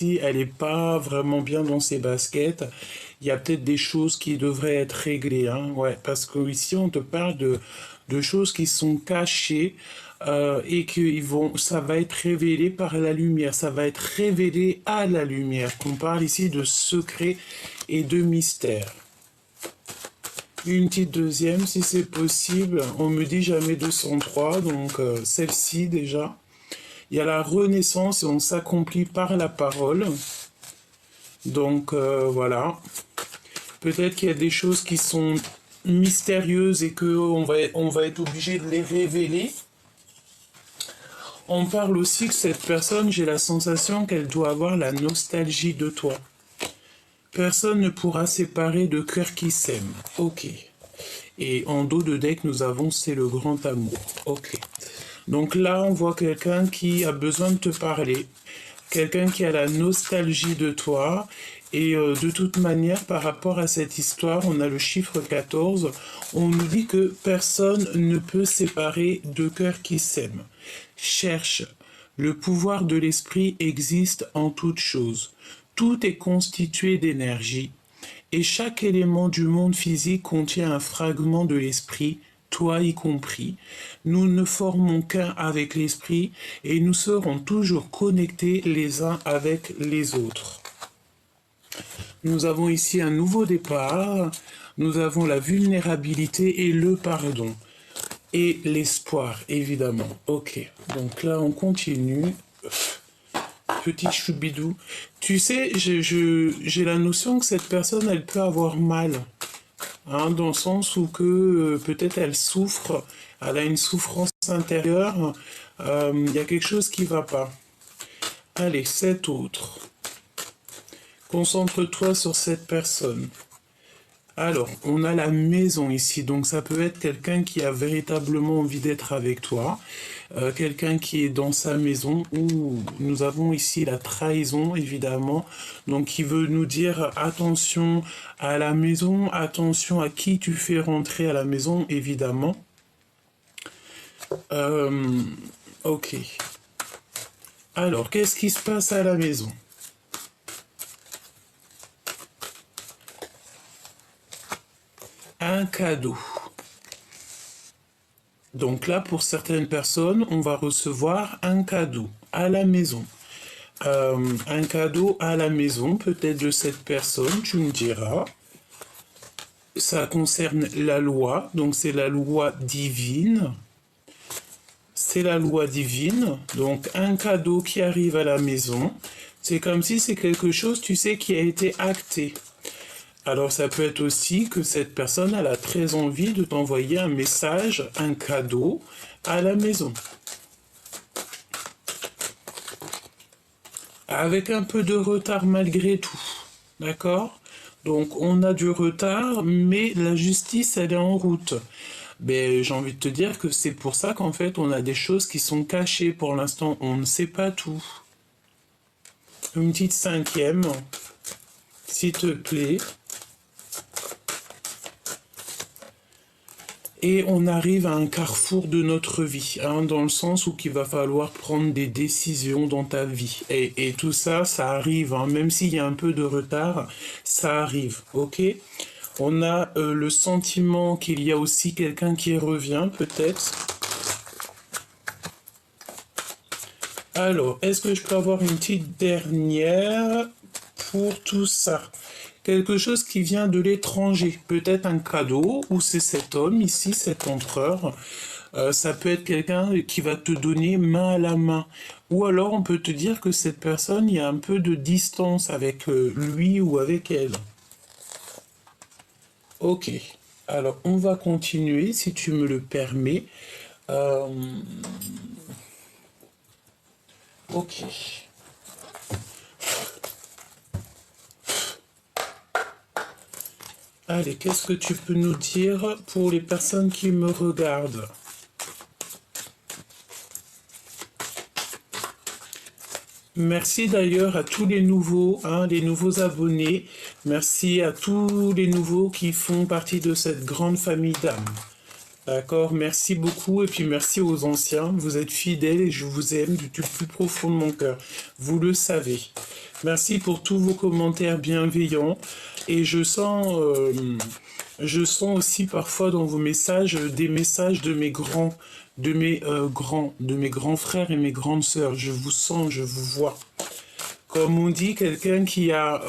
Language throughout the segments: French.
elle n'est pas vraiment bien dans ses baskets. Il y a peut-être des choses qui devraient être réglées, hein, ouais, parce que ici on te parle de choses qui sont cachées et que ça va être révélé par la lumière, ça va être révélé à la lumière. On parle ici de secrets et de mystères. Une petite deuxième, si c'est possible. On me dit jamais 203, donc celle-ci déjà. Il y a la renaissance et on s'accomplit par la parole. Donc voilà. Peut-être qu'il y a des choses qui sont mystérieuses et qu'on va être obligé de les révéler. On parle aussi que cette personne, j'ai la sensation qu'elle doit avoir la nostalgie de toi. Personne ne pourra séparer de cœurs qui s'aiment. Ok. Et en dos de deck, nous avons c'est le grand amour. Ok. Donc là, on voit quelqu'un qui a besoin de te parler. Quelqu'un qui a la nostalgie de toi. Et de toute manière, par rapport à cette histoire, on a le chiffre 14. On nous dit que personne ne peut séparer deux cœurs qui s'aiment. Cherche. Le pouvoir de l'esprit existe en toute chose. Tout est constitué d'énergie. Et chaque élément du monde physique contient un fragment de l'esprit, toi y compris. Nous ne formons qu'un avec l'esprit et nous serons toujours connectés les uns avec les autres. Nous avons ici un nouveau départ, nous avons la vulnérabilité et le pardon. Et l'espoir, évidemment. Ok, donc là on continue. Petit choubidou. Tu sais, j'ai la notion que cette personne, elle peut avoir mal. Hein, dans le sens où que peut-être elle souffre, elle a une souffrance intérieure, il y a quelque chose qui ne va pas. Allez, 7 autres. Concentre-toi sur cette personne. Alors, on a la maison ici, donc ça peut être quelqu'un qui a véritablement envie d'être avec toi, quelqu'un qui est dans sa maison, où nous avons ici la trahison, évidemment, donc qui veut nous dire attention à la maison, attention à qui tu fais rentrer à la maison, évidemment. Ok. Alors, qu'est-ce qui se passe à la maison ? Un cadeau. Donc là, pour certaines personnes, on va recevoir un cadeau à la maison. Un cadeau à la maison, peut-être de cette personne, tu me diras. Ça concerne la loi, donc c'est la loi divine. C'est la loi divine, donc un cadeau qui arrive à la maison. C'est comme si c'est quelque chose, tu sais, qui a été acté. Alors ça peut être aussi que cette personne elle a très envie de t'envoyer un message, un cadeau à la maison. Avec un peu de retard malgré tout. D'accord ? Donc on a du retard, mais la justice elle est en route. Ben, j'ai envie de te dire que c'est pour ça qu'en fait on a des choses qui sont cachées pour l'instant, on ne sait pas tout. Une petite cinquième, s'il te plaît. Et on arrive à un carrefour de notre vie, hein, dans le sens où il va falloir prendre des décisions dans ta vie. Et tout ça, ça arrive, hein, même s'il y a un peu de retard, ça arrive, ok ? On a le sentiment qu'il y a aussi quelqu'un qui revient, peut-être. Alors, est-ce que je peux avoir une petite dernière pour tout ça ? Quelque chose qui vient de l'étranger, peut-être un cadeau, ou c'est cet homme ici, cet empereur. Ça peut être quelqu'un qui va te donner main à la main. Ou alors on peut te dire que cette personne, il y a un peu de distance avec lui ou avec elle. Ok, alors on va continuer si tu me le permets. Ok. Allez, qu'est-ce que tu peux nous dire pour les personnes qui me regardent ? Merci d'ailleurs à tous les nouveaux, hein, les nouveaux abonnés. Merci à tous les nouveaux qui font partie de cette grande famille d'âmes. D'accord, merci beaucoup et puis merci aux anciens. Vous êtes fidèles et je vous aime du plus profond de mon cœur. Vous le savez. Merci pour tous vos commentaires bienveillants. Et je sens aussi parfois dans vos messages des messages de mes grands, de mes grands frères et mes grandes sœurs. Je vous sens, je vous vois. Comme on dit, quelqu'un qui a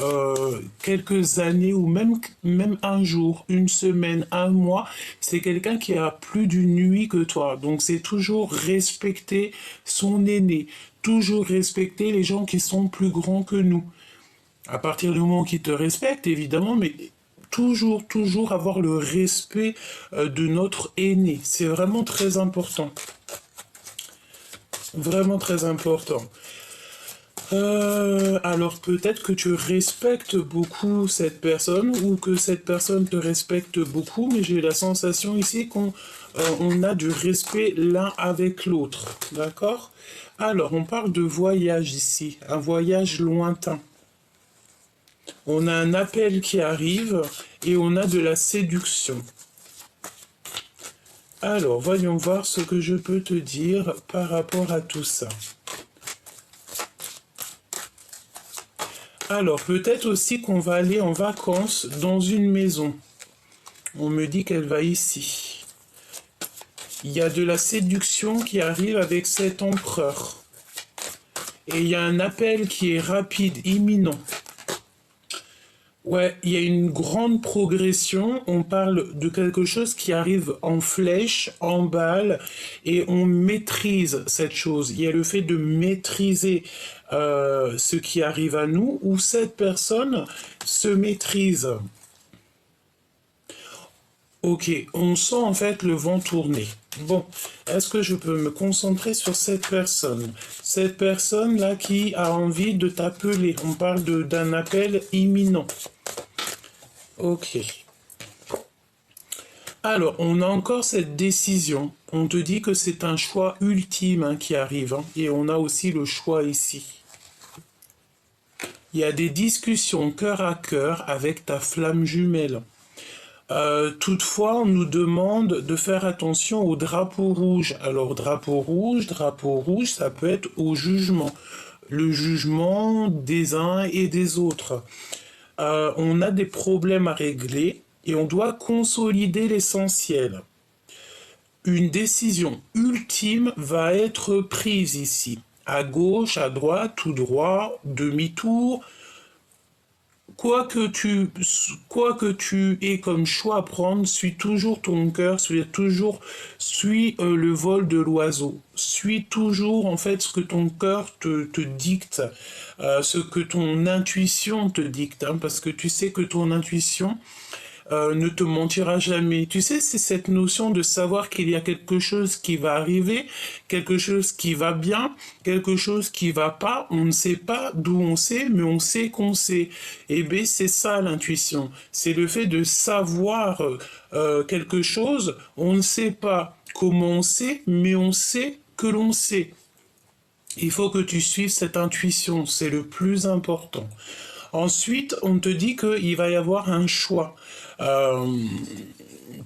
quelques années ou même un jour, une semaine, un mois, c'est quelqu'un qui a plus d'une nuit que toi. Donc c'est toujours respecter son aîné, toujours respecter les gens qui sont plus grands que nous. À partir du moment qu'ils te respectent, évidemment, mais toujours, toujours avoir le respect de notre aîné. C'est vraiment très important. Vraiment très important. Alors peut-être que tu respectes beaucoup cette personne ou que cette personne te respecte beaucoup, mais j'ai la sensation ici qu'on on a du respect l'un avec l'autre. D'accord? Alors on parle de voyage ici, un voyage lointain. On a un appel qui arrive et on a de la séduction. Alors voyons voir ce que je peux te dire par rapport à tout ça. Alors, peut-être aussi qu'on va aller en vacances dans une maison. On me dit qu'elle va ici. Il y a de la séduction qui arrive avec cet empereur. Et il y a un appel qui est rapide, imminent. Ouais, il y a une grande progression. On parle de quelque chose qui arrive en flèche, en balle, et on maîtrise cette chose. Il y a le fait de maîtriser ce qui arrive à nous, où cette personne se maîtrise. Ok, on sent en fait le vent tourner. Bon, est-ce que je peux me concentrer sur cette personne? Cette personne-là qui a envie de t'appeler. On parle d'un appel imminent. Ok. Alors, on a encore cette décision. On te dit que c'est un choix ultime qui arrive. Et on a aussi le choix ici. Il y a des discussions cœur à cœur avec ta flamme jumelle. Toutefois, on nous demande de faire attention au drapeau rouge. Alors, drapeau rouge, ça peut être au jugement. Le jugement des uns et des autres. On a des problèmes à régler et on doit consolider l'essentiel. Une décision ultime va être prise ici. À gauche, à droite, tout droit, demi-tour. Quoi que tu aies comme choix à prendre, suis toujours ton cœur, suis le vol de l'oiseau. Suis toujours en fait ce que ton cœur te dicte, ce que ton intuition te dicte, parce que tu sais que ton intuition ne te mentira jamais. Tu sais, c'est cette notion de savoir qu'il y a quelque chose qui va arriver, quelque chose qui va bien, quelque chose qui va pas. On ne sait pas d'où on sait, mais on sait qu'on sait. Et bien, c'est ça l'intuition. C'est le fait de savoir quelque chose. On ne sait pas comment on sait, mais on sait que l'on sait. Il faut que tu suives cette intuition, c'est le plus important. Ensuite, on te dit qu'il va y avoir un choix.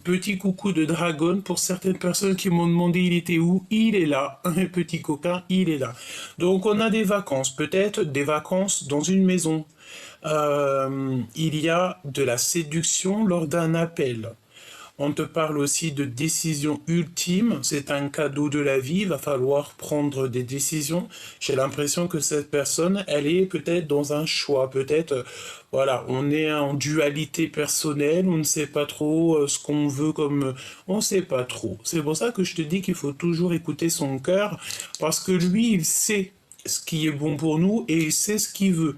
Petit coucou de dragon pour certaines personnes qui m'ont demandé il était où. Il est là, un petit coquin, il est là. Donc on a des vacances, peut-être des vacances dans une maison. Il y a de la séduction lors d'un appel. On te parle aussi de décision ultime, c'est un cadeau de la vie, il va falloir prendre des décisions. J'ai l'impression que cette personne, elle est peut-être dans un choix, peut-être, voilà, on est en dualité personnelle, on ne sait pas trop ce qu'on veut comme... On ne sait pas trop. C'est pour ça que je te dis qu'il faut toujours écouter son cœur, parce que lui, il sait ce qui est bon pour nous et il sait ce qu'il veut.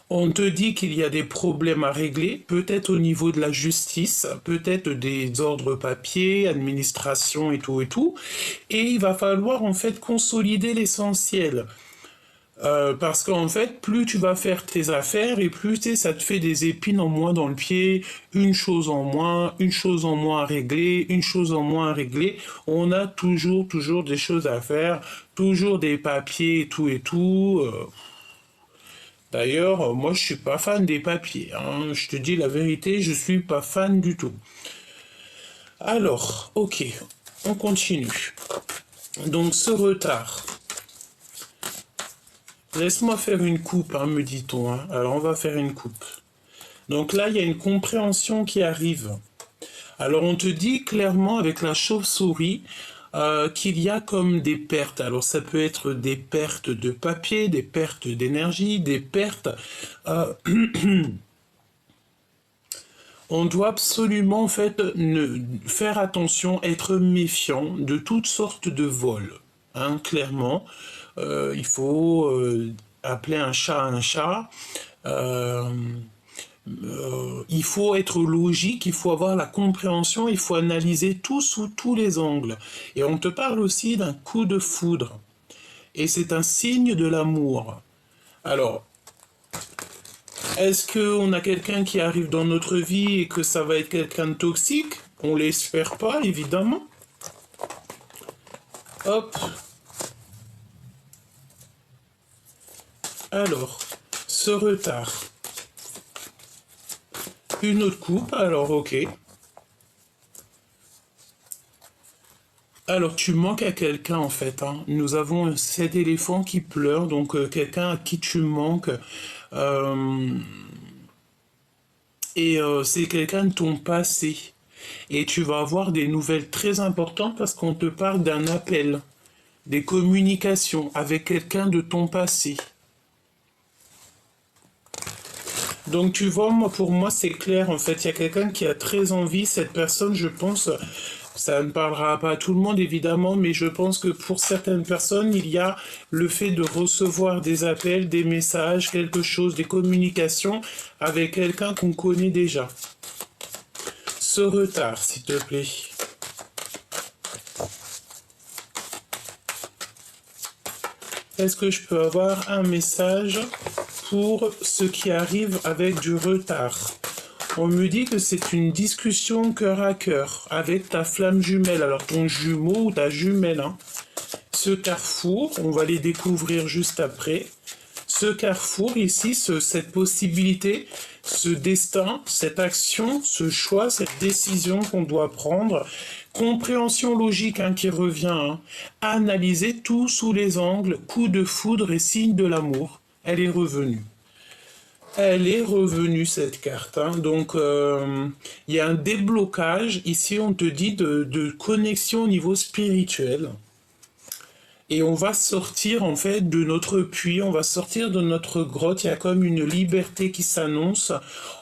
On te dit qu'il y a des problèmes à régler, peut-être au niveau de la justice, peut-être des ordres papiers, administration et tout, et il va falloir en fait consolider l'essentiel. Parce qu'en fait, plus tu vas faire tes affaires et plus ça te fait des épines en moins dans le pied, une chose en moins à régler, une chose en moins à régler. On a toujours des choses à faire, toujours des papiers et tout. D'ailleurs, moi je suis pas fan des papiers. Je te dis la vérité, je suis pas fan du tout. Alors, ok, on continue. Donc ce retard. Laisse-moi faire une coupe, hein, me dit-on. Hein. Alors, on va faire une coupe. Donc là, il y a une compréhension qui arrive. Alors, on te dit clairement avec la chauve-souris qu'il y a comme des pertes. Alors, ça peut être des pertes de papier, des pertes d'énergie, des pertes... On doit absolument en fait faire attention, être méfiant de toutes sortes de vols. Hein, clairement, il faut appeler un chat un chat. Il faut être logique, il faut avoir la compréhension, il faut analyser tout sous tous les angles. Et on te parle aussi d'un coup de foudre. Et c'est un signe de l'amour. Alors, est-ce qu'on a quelqu'un qui arrive dans notre vie et que ça va être quelqu'un de toxique? On l'espère pas, évidemment. Hop. Alors, ce retard. Une autre coupe, alors ok. Alors, tu manques à quelqu'un en fait. Hein. Nous avons cet éléphant qui pleure, donc quelqu'un à qui tu manques. C'est quelqu'un de ton passé. Et tu vas avoir des nouvelles très importantes parce qu'on te parle d'un appel, des communications avec quelqu'un de ton passé. Donc tu vois, moi pour moi c'est clair, en fait, il y a quelqu'un qui a très envie, cette personne, je pense, ça ne parlera pas à tout le monde évidemment, mais je pense que pour certaines personnes, il y a le fait de recevoir des appels, des messages, quelque chose, des communications avec quelqu'un qu'on connaît déjà. Ce retard, s'il te plaît. Est-ce que je peux avoir un message pour ce qui arrive avec du retard? On me dit que c'est une discussion cœur à cœur avec ta flamme jumelle, alors ton jumeau ou ta jumelle. Hein. Ce carrefour, on va les découvrir juste après. Ce carrefour ici, cette possibilité, ce destin, cette action, ce choix, cette décision qu'on doit prendre, compréhension logique hein, qui revient, hein. Analyser tout sous les angles, coup de foudre et signe de l'amour. Elle est revenue. Elle est revenue cette carte. Hein. Donc il y a un déblocage. Ici on te dit de connexion au niveau spirituel. Et on va sortir en fait de notre puits, on va sortir de notre grotte, il y a comme une liberté qui s'annonce.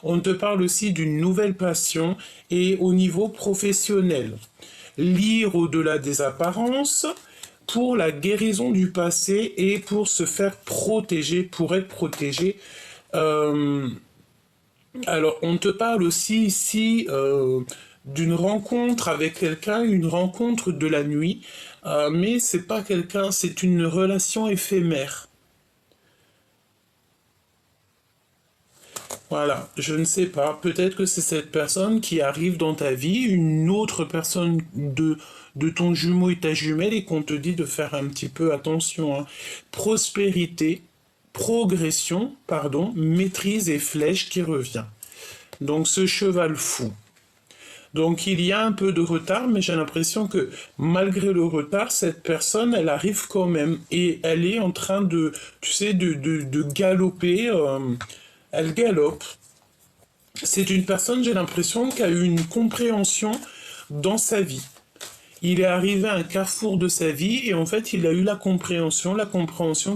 On te parle aussi d'une nouvelle passion et au niveau professionnel. Lire au-delà des apparences pour la guérison du passé et pour se faire protéger, pour être protégé. Alors on te parle aussi ici d'une rencontre avec quelqu'un, une rencontre de la nuit, mais c'est pas quelqu'un, c'est une relation éphémère. Voilà, je ne sais pas, peut-être que c'est cette personne qui arrive dans ta vie, une autre personne de ton jumeau et ta jumelle, et qu'on te dit de faire un petit peu attention. Hein. Prospérité, progression, pardon, maîtrise et flèche qui revient. Donc ce cheval fou. Donc il y a un peu de retard, mais j'ai l'impression que malgré le retard, cette personne, elle arrive quand même. Et elle est en train de, tu sais, de galoper. Elle galope. C'est une personne, j'ai l'impression, qui a eu une compréhension dans sa vie. Il est arrivé à un carrefour de sa vie et en fait il a eu la compréhension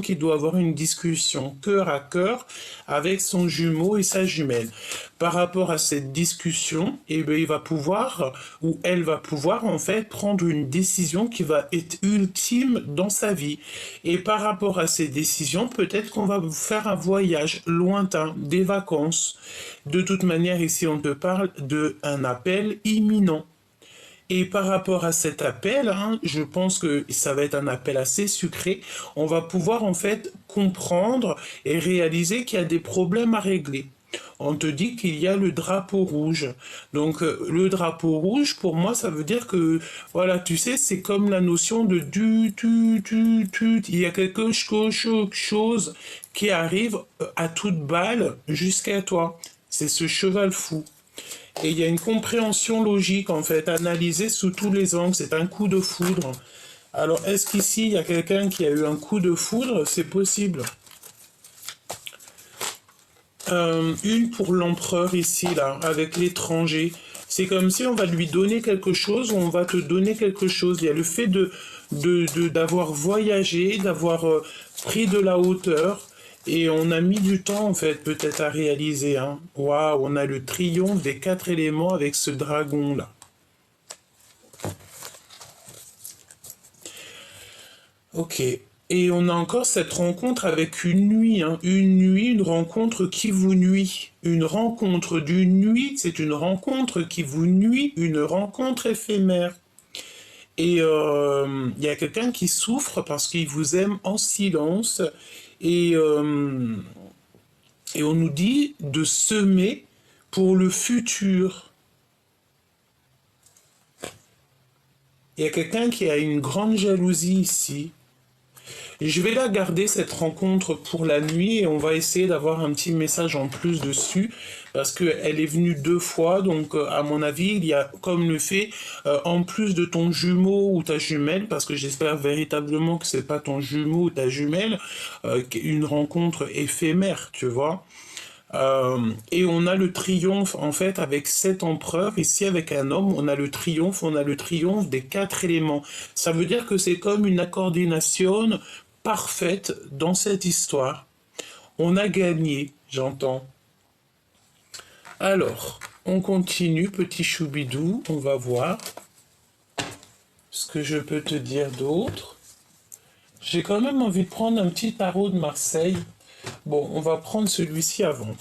qu'il doit avoir une discussion cœur à cœur avec son jumeau et sa jumelle. Par rapport à cette discussion, eh bien, il va pouvoir ou elle va pouvoir en fait prendre une décision qui va être ultime dans sa vie. Et par rapport à ces décisions, peut-être qu'on va faire un voyage lointain, des vacances. De toute manière, ici on te parle d'un appel imminent. Et par rapport à cet appel, hein, je pense que ça va être un appel assez sucré. On va pouvoir en fait comprendre et réaliser qu'il y a des problèmes à régler. On te dit qu'il y a le drapeau rouge. Donc le drapeau rouge, pour moi, ça veut dire que, voilà, tu sais, c'est comme la notion de tu. Il y a quelque chose qui arrive à toute balle jusqu'à toi. C'est ce cheval fou. Et il y a une compréhension logique, en fait, analysée sous tous les angles. C'est un coup de foudre. Alors, est-ce qu'ici, il y a quelqu'un qui a eu un coup de foudre? C'est possible. Une pour l'empereur ici, là, avec l'étranger. C'est comme si on va lui donner quelque chose ou on va te donner quelque chose. Il y a le fait d'avoir voyagé, d'avoir pris de la hauteur. Et on a mis du temps, en fait, peut-être à réaliser. Hein. Waouh, on a le triomphe des 4 éléments avec ce dragon-là. Ok. Et on a encore cette rencontre avec une nuit, hein. Une nuit, une rencontre qui vous nuit. Une rencontre d'une nuit, c'est une rencontre qui vous nuit, une rencontre éphémère. Et il y a quelqu'un qui souffre parce qu'il vous aime en silence. Et, euh, et on nous dit de semer pour le futur. Il y a quelqu'un qui a une grande jalousie ici. Je vais la garder, cette rencontre, pour la nuit et on va essayer d'avoir un petit message en plus dessus parce qu'elle est venue 2 fois. Donc, à mon avis, il y a comme le fait, en plus de ton jumeau ou ta jumelle, parce que j'espère véritablement que c'est pas ton jumeau ou ta jumelle, une rencontre éphémère, tu vois. Et on a le triomphe, en fait, avec cet empereur, ici avec un homme, on a le triomphe des 4 éléments. Ça veut dire que c'est comme une coordination parfaite dans cette histoire. On a gagné, j'entends. Alors, on continue, petit choubidou, on va voir ce que je peux te dire d'autre. J'ai quand même envie de prendre un petit tarot de Marseille. Bon, on va prendre celui-ci avant.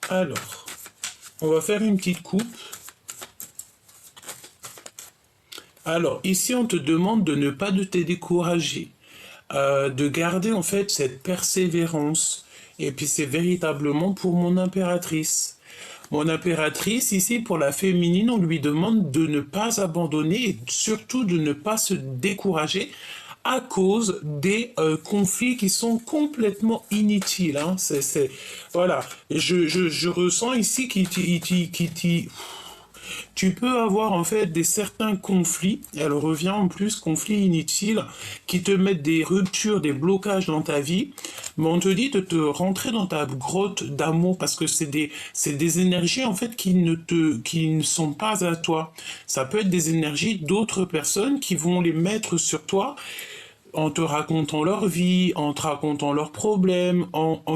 Alors, on va faire une petite coupe. Alors, ici, on te demande de ne pas te décourager, de garder en fait cette persévérance. Et puis, c'est véritablement pour mon impératrice. Mon impératrice, ici, pour la féminine, on lui demande de ne pas abandonner et surtout de ne pas se décourager à cause des conflits qui sont complètement inutiles. Hein. Voilà. Je ressens ici tu peux avoir en fait des certains conflits, elle revient en plus, conflits inutiles, qui te mettent des ruptures, des blocages dans ta vie, mais on te dit de te rentrer dans ta grotte d'amour parce que c'est des énergies en fait qui ne sont pas à toi. Ça peut être des énergies d'autres personnes qui vont les mettre sur toi en te racontant leur vie, en te racontant leurs problèmes,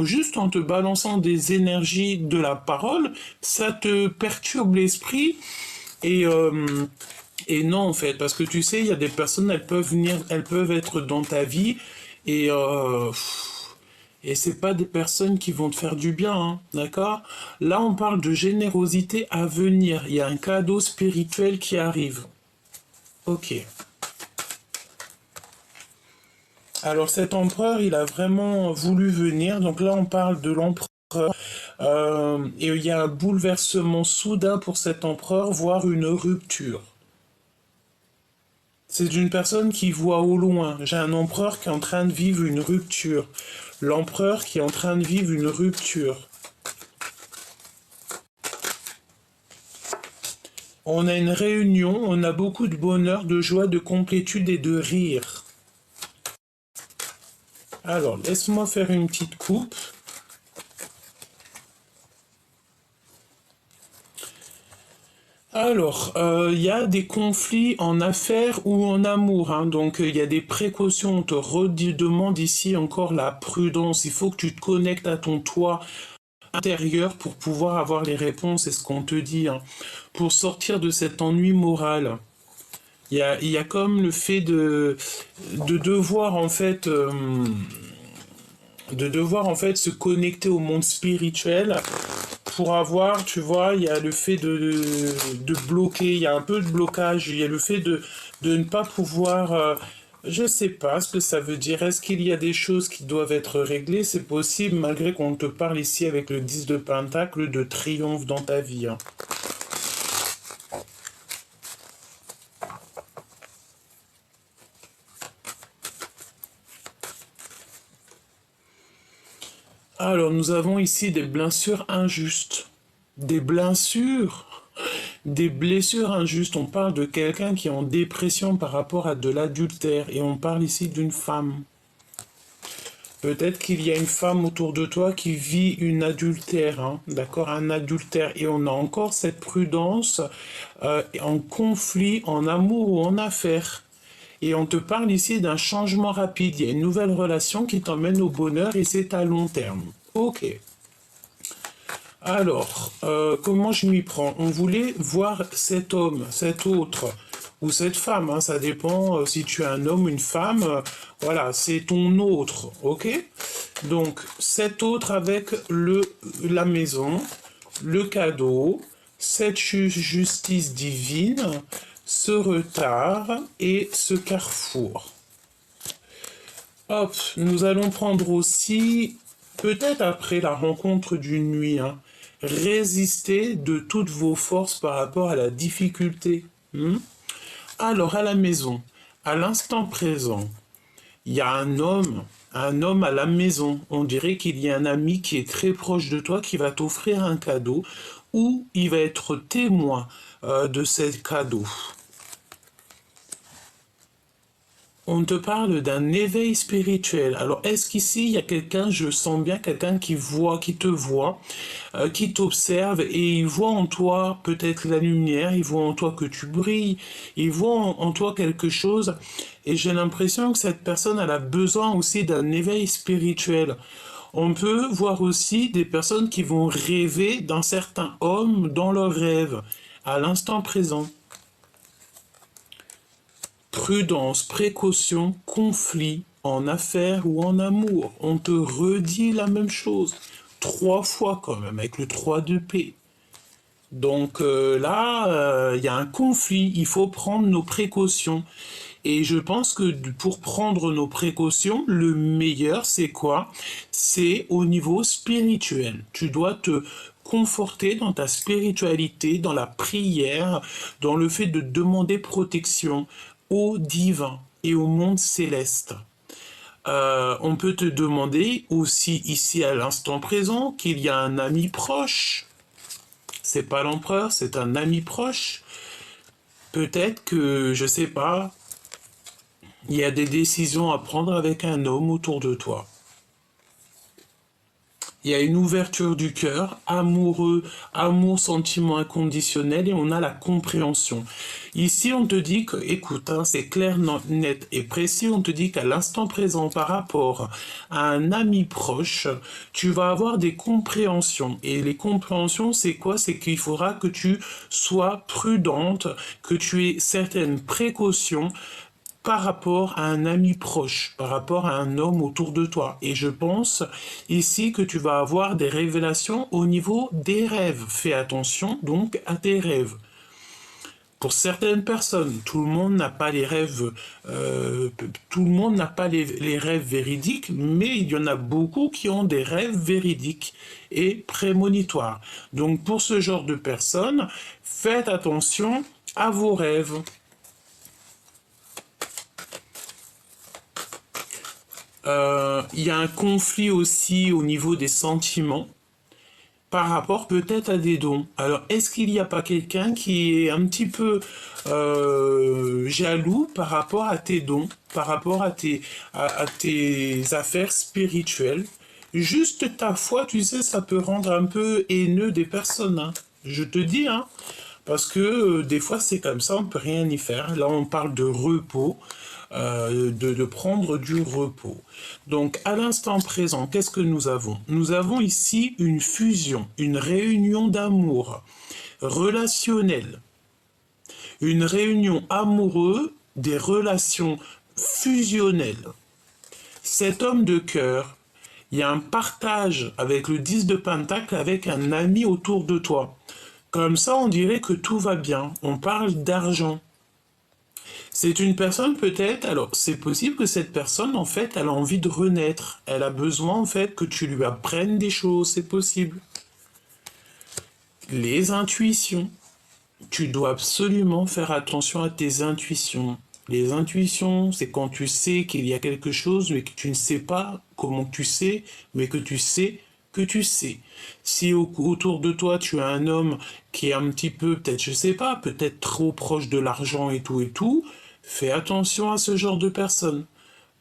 juste en te balançant des énergies de la parole, ça te perturbe l'esprit et, euh, et non en fait, parce que tu sais, il y a des personnes, elles peuvent venir, elles peuvent être dans ta vie et et c'est pas des personnes qui vont te faire du bien, hein, d'accord? Là, on parle de générosité à venir. Il y a un cadeau spirituel qui arrive. Ok. Alors cet empereur, il a vraiment voulu venir. Donc là, on parle de l'empereur. Et il y a un bouleversement soudain pour cet empereur, voire une rupture. C'est une personne qui voit au loin. J'ai un empereur qui est en train de vivre une rupture. L'empereur qui est en train de vivre une rupture. On a une réunion, on a beaucoup de bonheur, de joie, de complétude et de rire. Alors, laisse-moi faire une petite coupe. Alors, il y a des conflits en affaires ou en amour, hein. Donc il y a des précautions. On te redemande ici encore la prudence. Il faut que tu te connectes à ton toit intérieur pour pouvoir avoir les réponses, c'est ce qu'on te dit, hein. Pour sortir de cet ennui moral. Il y a comme le fait de devoir en fait se connecter au monde spirituel pour avoir, tu vois, il y a le fait de bloquer, il y a un peu de blocage, il y a le fait de ne pas pouvoir, je sais pas ce que ça veut dire. Est-ce qu'il y a des choses qui doivent être réglées? C'est possible, malgré qu'on te parle ici avec le 10 de Pentacle de triomphe dans ta vie, hein. Alors, nous avons ici des blessures injustes. Des blessures, des blessures injustes. On parle de quelqu'un qui est en dépression par rapport à de l'adultère. Et on parle ici d'une femme. Peut-être qu'il y a une femme autour de toi qui vit une adultère, hein, d'accord, un adultère. Et on a encore cette prudence en conflit, en amour ou en affaires. Et on te parle ici d'un changement rapide. Il y a une nouvelle relation qui t'emmène au bonheur et c'est à long terme. Ok. Alors, comment je m'y prends? On voulait voir cet homme, cet autre, ou cette femme, hein, ça dépend si tu es un homme ou une femme. Voilà, c'est ton autre, ok? Donc, cet autre avec la maison, le cadeau, cette justice divine, ce retard et ce carrefour. Hop, nous allons prendre aussi, peut-être après la rencontre d'une nuit, hein, résister de toutes vos forces par rapport à la difficulté. Alors, à la maison, à l'instant présent, il y a un homme à la maison. On dirait qu'il y a un ami qui est très proche de toi qui va t'offrir un cadeau ou il va être témoin de ce cadeau. On te parle d'un éveil spirituel. Alors, est-ce qu'ici, il y a quelqu'un, je sens bien quelqu'un qui te voit, qui t'observe et il voit en toi peut-être la lumière, il voit en toi que tu brilles, il voit en toi quelque chose. Et j'ai l'impression que cette personne, elle a besoin aussi d'un éveil spirituel. On peut voir aussi des personnes qui vont rêver d'un certain homme dans leurs rêves, à l'instant présent. Prudence, précaution, conflit, en affaires ou en amour. On te redit la même chose. 3 fois quand même, avec le 3 de paix. Donc là, il y a un conflit, il faut prendre nos précautions. Et je pense que pour prendre nos précautions, le meilleur, c'est quoi? C'est au niveau spirituel. Tu dois te conforter dans ta spiritualité, dans la prière, dans le fait de demander protection au divin et au monde céleste. On peut te demander aussi ici à l'instant présent qu'il y a un ami proche. C'est pas l'empereur, c'est un ami proche. Peut-être que, je sais pas, il y a des décisions à prendre avec un homme autour de toi. Il y a une ouverture du cœur, amoureux, amour, sentiment inconditionnel, et on a la compréhension. Ici, on te dit que, écoute, hein, c'est clair, net et précis, on te dit qu'à l'instant présent, par rapport à un ami proche, tu vas avoir des compréhensions. Et les compréhensions, c'est quoi? C'est qu'il faudra que tu sois prudente, que tu aies certaines précautions, par rapport à un ami proche, par rapport à un homme autour de toi. Et je pense ici que tu vas avoir des révélations au niveau des rêves. Fais attention donc à tes rêves. Pour certaines personnes, tout le monde n'a pas les rêves, tout le monde n'a pas les rêves véridiques, mais il y en a beaucoup qui ont des rêves véridiques et prémonitoires. Donc pour ce genre de personnes, faites attention à vos rêves. Il y a un conflit aussi au niveau des sentiments par rapport peut-être à des dons. Alors, est-ce qu'il n'y a pas quelqu'un qui est un petit peu jaloux par rapport à tes dons, par rapport à tes affaires spirituelles? Juste ta foi, tu sais, ça peut rendre un peu haineux des personnes, hein. Je te dis, hein. Parce que des fois, c'est comme ça, on ne peut rien y faire. Là, on parle de repos, de prendre du repos. Donc, à l'instant présent, qu'est-ce que nous avons? Nous avons ici une fusion, une réunion d'amour relationnelle, une réunion amoureuse, des relations fusionnelles. Cet homme de cœur, il y a un partage avec le 10 de Pentacle, avec un ami autour de toi. Comme ça, on dirait que tout va bien. On parle d'argent. C'est une personne peut-être, alors c'est possible que cette personne, en fait, elle a envie de renaître. Elle a besoin, en fait, que tu lui apprennes des choses, c'est possible. Les intuitions. Tu dois absolument faire attention à tes intuitions. Les intuitions, c'est quand tu sais qu'il y a quelque chose, mais que tu ne sais pas comment tu sais, mais que tu sais que tu sais. Si autour de toi, tu as un homme qui est un petit peu, peut-être, je sais pas, peut-être trop proche de l'argent et tout, fais attention à ce genre de personne.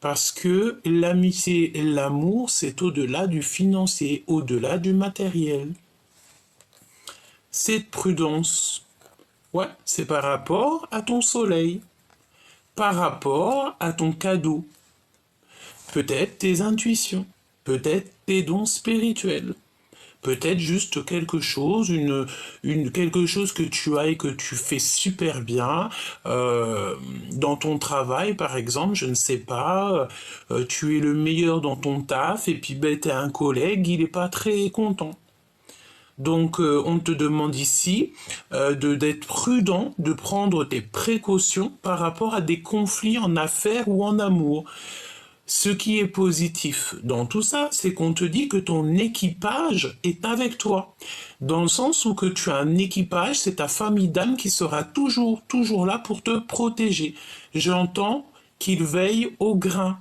Parce que l'amitié et l'amour, c'est au-delà du financier, au-delà du matériel. Cette prudence, ouais, c'est par rapport à ton soleil, par rapport à ton cadeau, peut-être tes intuitions, peut-être tes dons spirituels. Peut-être juste quelque chose, quelque chose que tu as et que tu fais super bien dans ton travail, par exemple, je ne sais pas, tu es le meilleur dans ton taf et puis ben, t'as un collègue, il n'est pas très content. Donc on te demande ici d'être prudent, de prendre tes précautions par rapport à des conflits en affaires ou en amour. Ce qui est positif dans tout ça, c'est qu'on te dit que ton équipage est avec toi. Dans le sens où que tu as un équipage, c'est ta famille d'âme qui sera toujours là pour te protéger. J'entends qu'il veille au grain.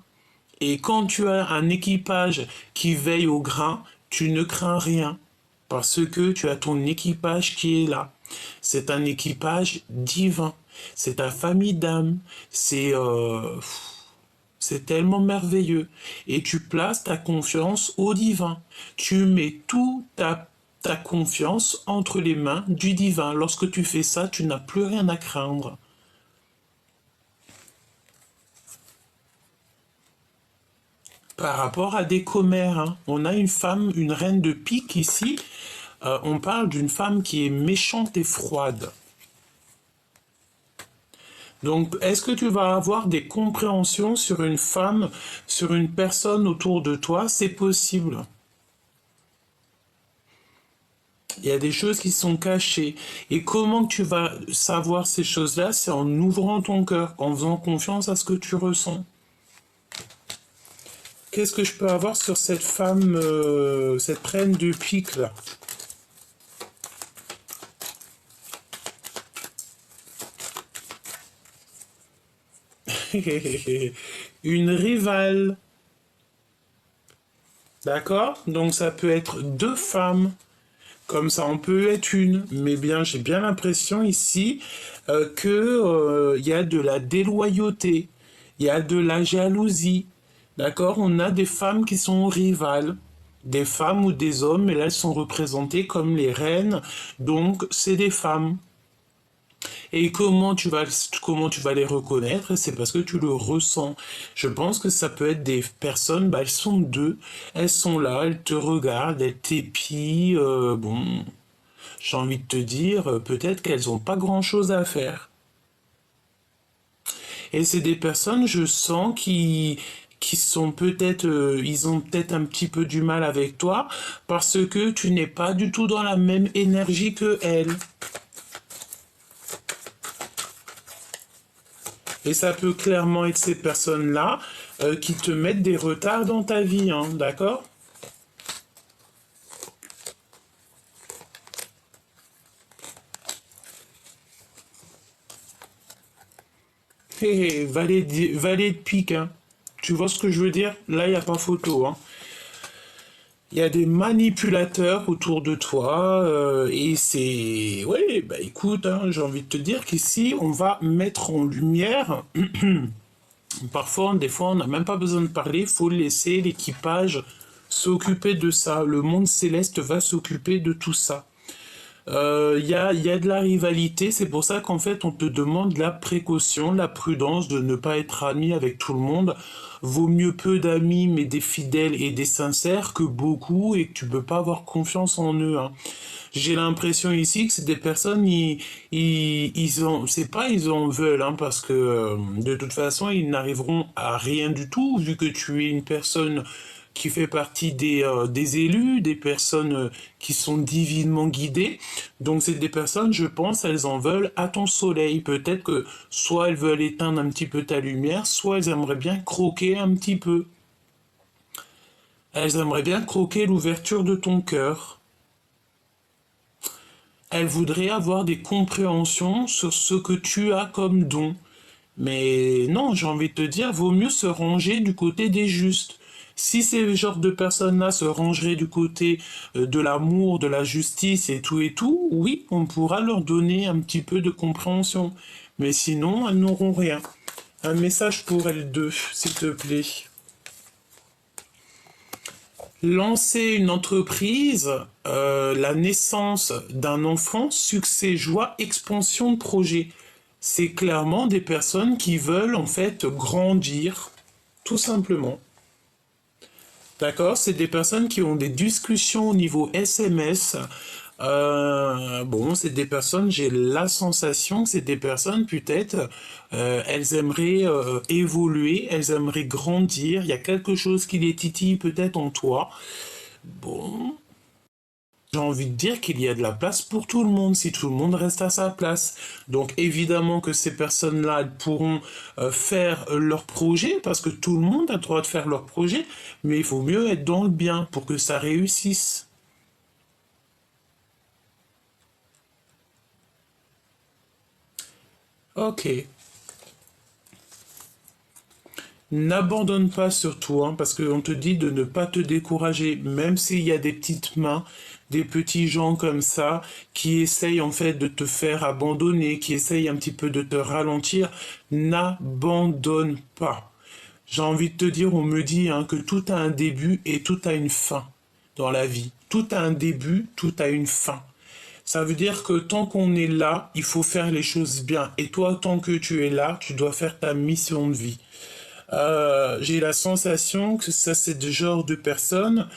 Et quand tu as un équipage qui veille au grain, tu ne crains rien. Parce que tu as ton équipage qui est là. C'est un équipage divin. C'est ta famille d'âme. C'est tellement merveilleux. Et tu places ta confiance au divin. Tu mets toute ta confiance entre les mains du divin. Lorsque tu fais ça, tu n'as plus rien à craindre. Par rapport à des commères, hein, on a une femme, une reine de pique ici. On parle d'une femme qui est méchante et froide. Donc, est-ce que tu vas avoir des compréhensions sur une femme, sur une personne autour de toi? C'est possible. Il y a des choses qui sont cachées. Et comment tu vas savoir ces choses-là? C'est en ouvrant ton cœur, en faisant confiance à ce que tu ressens. Qu'est-ce que je peux avoir sur cette femme, cette reine de pique là? Une rivale. D'accord? Donc ça peut être deux femmes. Comme ça, on peut être une. Mais bien, j'ai bien l'impression ici que y a de la déloyauté. Il y a de la jalousie. D'accord? On a des femmes qui sont rivales. Des femmes ou des hommes, mais là, elles sont représentées comme les reines. Donc, c'est des femmes. Et comment tu vas les reconnaître? C'est parce que tu le ressens. Je pense que ça peut être des personnes, bah, elles sont deux, elles sont là, elles te regardent, elles t'épient, bon, j'ai envie de te dire, peut-être qu'elles n'ont pas grand-chose à faire. Et c'est des personnes, je sens, qui sont peut-être, ils ont peut-être un petit peu du mal avec toi, parce que tu n'es pas du tout dans la même énergie que elles. Et ça peut clairement être ces personnes-là qui te mettent des retards dans ta vie, hein, d'accord? Hé, hé, valet de pique, hein. Tu vois ce que je veux dire? Là, il n'y a pas photo, hein. Il y a des manipulateurs autour de toi et c'est... Oui, bah écoute, hein, j'ai envie de te dire qu'ici, on va mettre en lumière. Parfois, des fois, on n'a même pas besoin de parler, il faut laisser l'équipage s'occuper de ça. Le monde céleste va s'occuper de tout ça. Il y a de la rivalité, c'est pour ça qu'en fait on te demande la précaution, la prudence de ne pas être ami avec tout le monde. Vaut mieux peu d'amis mais des fidèles et des sincères que beaucoup et que tu peux pas avoir confiance en eux, hein. J'ai l'impression ici que c'est des personnes, ils ont, c'est pas ils en veulent, hein, parce que de toute façon ils n'arriveront à rien du tout vu que tu es une personne qui fait partie des élus, des personnes qui sont divinement guidées. Donc c'est des personnes, je pense, elles en veulent à ton soleil. Peut-être que soit elles veulent éteindre un petit peu ta lumière, soit elles aimeraient bien croquer un petit peu. Elles aimeraient bien croquer l'ouverture de ton cœur. Elles voudraient avoir des compréhensions sur ce que tu as comme don. Mais non, j'ai envie de te dire, vaut mieux se ranger du côté des justes. Si ces genres de personnes-là se rangeraient du côté de l'amour, de la justice et tout, oui, on pourra leur donner un petit peu de compréhension. Mais sinon, elles n'auront rien. Un message pour L2, s'il te plaît. Lancer une entreprise, la naissance d'un enfant, succès, joie, expansion de projet. C'est clairement des personnes qui veulent en fait grandir, tout simplement. D'accord? C'est des personnes qui ont des discussions au niveau SMS. Bon, c'est des personnes, j'ai la sensation que c'est des personnes, peut-être, elles aimeraient évoluer, elles aimeraient grandir. Il y a quelque chose qui les titille peut-être en toi. Bon, j'ai envie de dire qu'il y a de la place pour tout le monde si tout le monde reste à sa place. Donc évidemment que ces personnes-là elles pourront faire leur projet parce que tout le monde a le droit de faire leur projet, mais il faut mieux être dans le bien pour que ça réussisse. Ok. N'abandonne pas surtout, hein, parce qu'on te dit de ne pas te décourager, même s'il y a des petites mains, des petits gens comme ça, qui essayent en fait de te faire abandonner, qui essayent un petit peu de te ralentir, n'abandonne pas. J'ai envie de te dire, on me dit hein, que tout a un début et tout a une fin dans la vie. Tout a un début, tout a une fin. Ça veut dire que tant qu'on est là, il faut faire les choses bien. Et toi, tant que tu es là, tu dois faire ta mission de vie. J'ai la sensation que ça, c'est le genre de personnes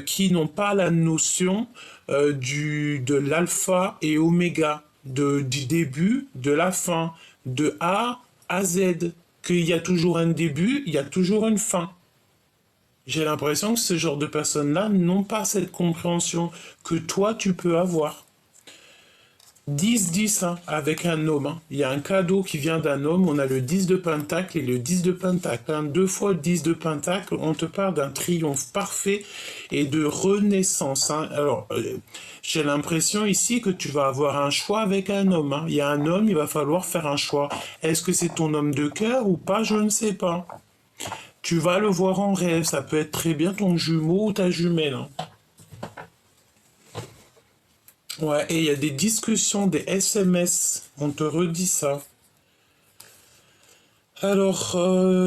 qui n'ont pas la notion de l'alpha et oméga, du début, de la fin, de A à Z. Qu'il y a toujours un début, il y a toujours une fin. J'ai l'impression que ce genre de personnes-là n'ont pas cette compréhension que toi, tu peux avoir. 10-10 hein, avec un homme. Hein. Il y a un cadeau qui vient d'un homme. On a le 10 de pentacle et le 10 de pentacle. Hein. Deux fois le 10 de pentacle, on te parle d'un triomphe parfait et de renaissance. Hein. Alors, j'ai l'impression ici que tu vas avoir un choix avec un homme. Hein. Il y a un homme, il va falloir faire un choix. Est-ce que c'est ton homme de cœur ou pas? Je ne sais pas. Tu vas le voir en rêve. Ça peut être très bien ton jumeau ou ta jumelle. Hein. Ouais, et il y a des discussions, des SMS, on te redit ça. Alors,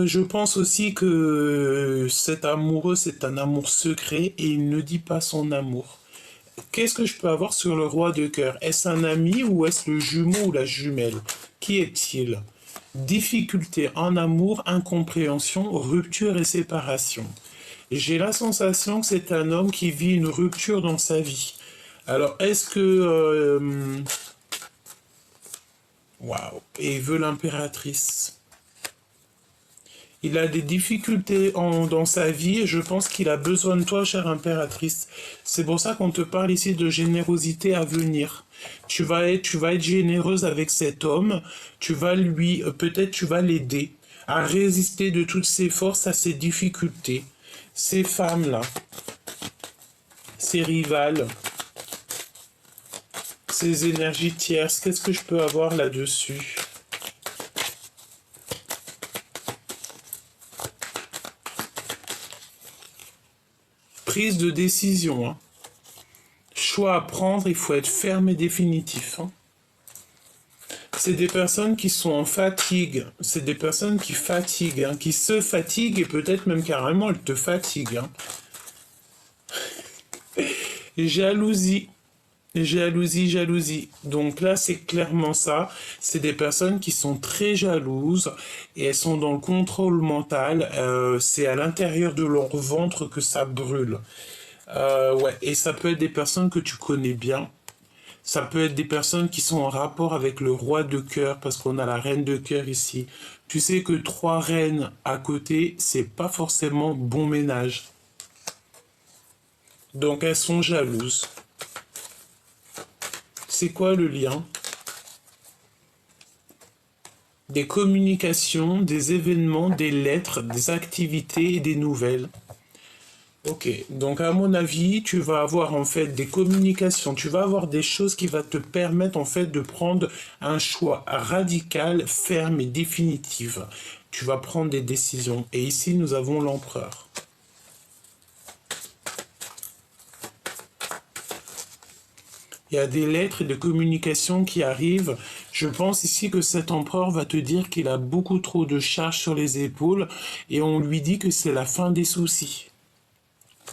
je pense aussi que cet amoureux, c'est un amour secret et il ne dit pas son amour. Qu'est-ce que je peux avoir sur le roi de cœur? Est-ce un ami ou est-ce le jumeau ou la jumelle? Qui est-il? Difficulté en amour, incompréhension, rupture et séparation. J'ai la sensation que c'est un homme qui vit une rupture dans sa vie. Alors, est-ce que... Waouh, et il veut l'impératrice. Il a des difficultés dans sa vie et je pense qu'il a besoin de toi, chère impératrice. C'est pour ça qu'on te parle ici de générosité à venir. Tu vas être généreuse avec cet homme. Tu vas lui, peut-être tu vas l'aider à résister de toutes ses forces à ses difficultés. Ces femmes-là, ces rivales, ces énergies tierces, qu'est-ce que je peux avoir là-dessus? Prise de décision. Hein. Choix à prendre, il faut être ferme et définitif. Hein. C'est des personnes qui sont en fatigue. C'est des personnes qui fatiguent, hein, qui se fatiguent et peut-être même carrément elles te fatiguent. Hein. Jalousie. Jalousie, jalousie. Donc là, c'est clairement ça. C'est des personnes qui sont très jalouses et elles sont dans le contrôle mental. C'est à l'intérieur de leur ventre que ça brûle. Ouais, et ça peut être des personnes que tu connais bien. Ça peut être des personnes qui sont en rapport avec le roi de cœur, parce qu'on a la reine de cœur ici. Tu sais que trois reines à côté, c'est pas forcément bon ménage. Donc elles sont jalouses. C'est quoi le lien? Des communications, des événements, des lettres, des activités et des nouvelles. Ok, donc à mon avis, tu vas avoir en fait des communications, tu vas avoir des choses qui vont te permettre en fait de prendre un choix radical, ferme et définitif. Tu vas prendre des décisions. Et ici, nous avons l'empereur. Il y a des lettres et des communications qui arrivent. Je pense ici que cet empereur va te dire qu'il a beaucoup trop de charges sur les épaules et on lui dit que c'est la fin des soucis,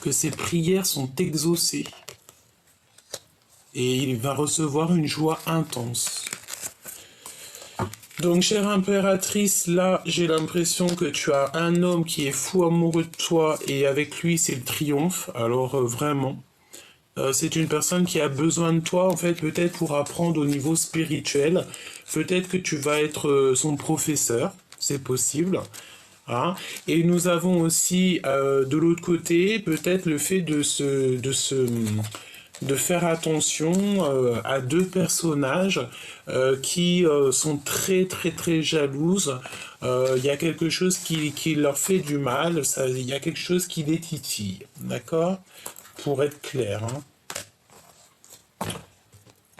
que ses prières sont exaucées et il va recevoir une joie intense. Donc, chère impératrice, là, j'ai l'impression que tu as un homme qui est fou amoureux de toi et avec lui, c'est le triomphe. Alors, vraiment, c'est une personne qui a besoin de toi, en fait, peut-être pour apprendre au niveau spirituel. Peut-être que tu vas être son professeur, c'est possible. Hein. Et nous avons aussi, de l'autre côté, peut-être le fait de faire attention à deux personnages qui sont très très très jalouses. Il y a quelque chose qui leur fait du mal, il y a quelque chose qui les titille, d'accord? Pour être clair. Hein.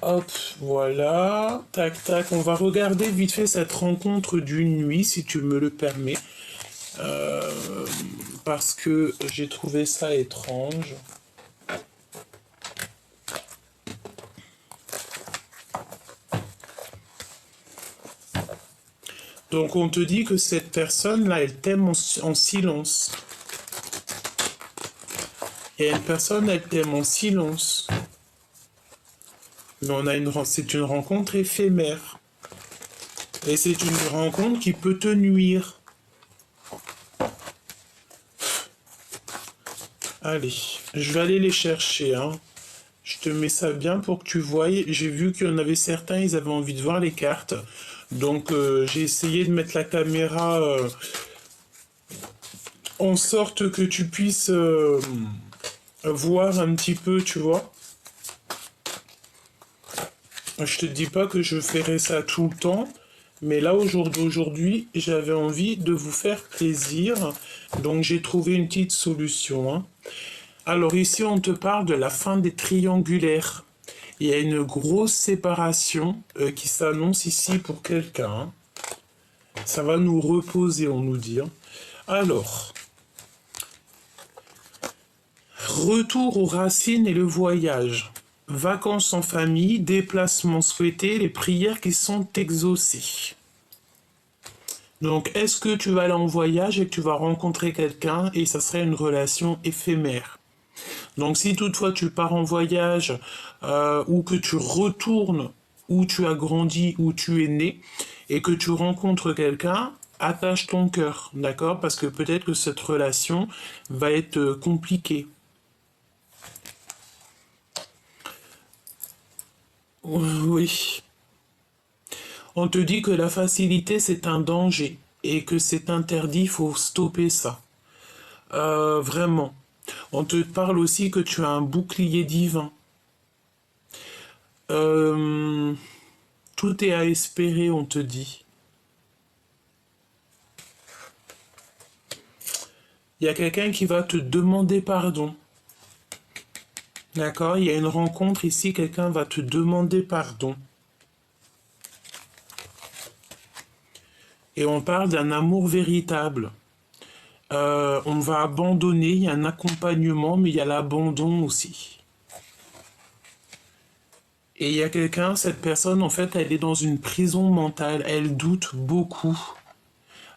Hop, voilà, tac tac, on va regarder vite fait cette rencontre d'une nuit, si tu me le permets, euh, parce que j'ai trouvé ça étrange. Donc on te dit que cette personne-là, elle t'aime en silence. Et une personne, elle t'aime en silence. Mais c'est une rencontre éphémère. Et c'est une rencontre qui peut te nuire. Allez, je vais aller les chercher. Hein. Je te mets ça bien pour que tu voies. J'ai vu qu'il y en avait certains, ils avaient envie de voir les cartes. Donc j'ai essayé de mettre la caméra en sorte que tu puisses voir un petit peu, tu vois. Je te dis pas que je ferai ça tout le temps, mais là aujourd'hui, j'avais envie de vous faire plaisir, donc j'ai trouvé une petite solution. Hein. Alors ici, on te parle de la fin des triangulaires. Il y a une grosse séparation qui s'annonce ici pour quelqu'un. Hein. Ça va nous reposer, on nous dit. Hein. Alors, retour aux racines et le voyage. Vacances en famille, déplacements souhaités, les prières qui sont exaucées. Donc, est-ce que tu vas aller en voyage et que tu vas rencontrer quelqu'un et ça serait une relation éphémère? Donc, si toutefois tu pars en voyage ou que tu retournes où tu as grandi, où tu es né, et que tu rencontres quelqu'un, attache ton cœur, d'accord? Parce que peut-être que cette relation va être compliquée. Oui. On te dit que la facilité, c'est un danger et que c'est interdit, il faut stopper ça. Vraiment. On te parle aussi que tu as un bouclier divin. Euh, Tout est à espérer, on te dit. Il y a quelqu'un qui va te demander pardon. D'accord? Il y a une rencontre ici, quelqu'un va te demander pardon. Et on parle d'un amour véritable. On va abandonner, il y a un accompagnement, mais il y a l'abandon aussi. Et il y a quelqu'un, cette personne, en fait, elle est dans une prison mentale, elle doute beaucoup.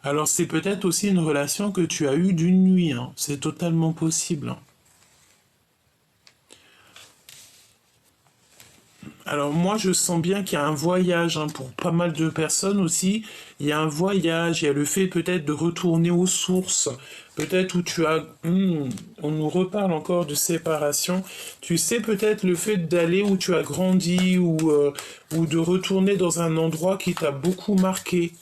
Alors c'est peut-être aussi une relation que tu as eue d'une nuit, hein. C'est totalement possible. Hein. Alors moi je sens bien qu'il y a un voyage hein, pour pas mal de personnes aussi. Il y a un voyage, il y a le fait peut-être de retourner aux sources. Peut-être où tu as... on nous reparle encore de séparation. Tu sais peut-être le fait d'aller où tu as grandi ou de retourner dans un endroit qui t'a beaucoup marqué.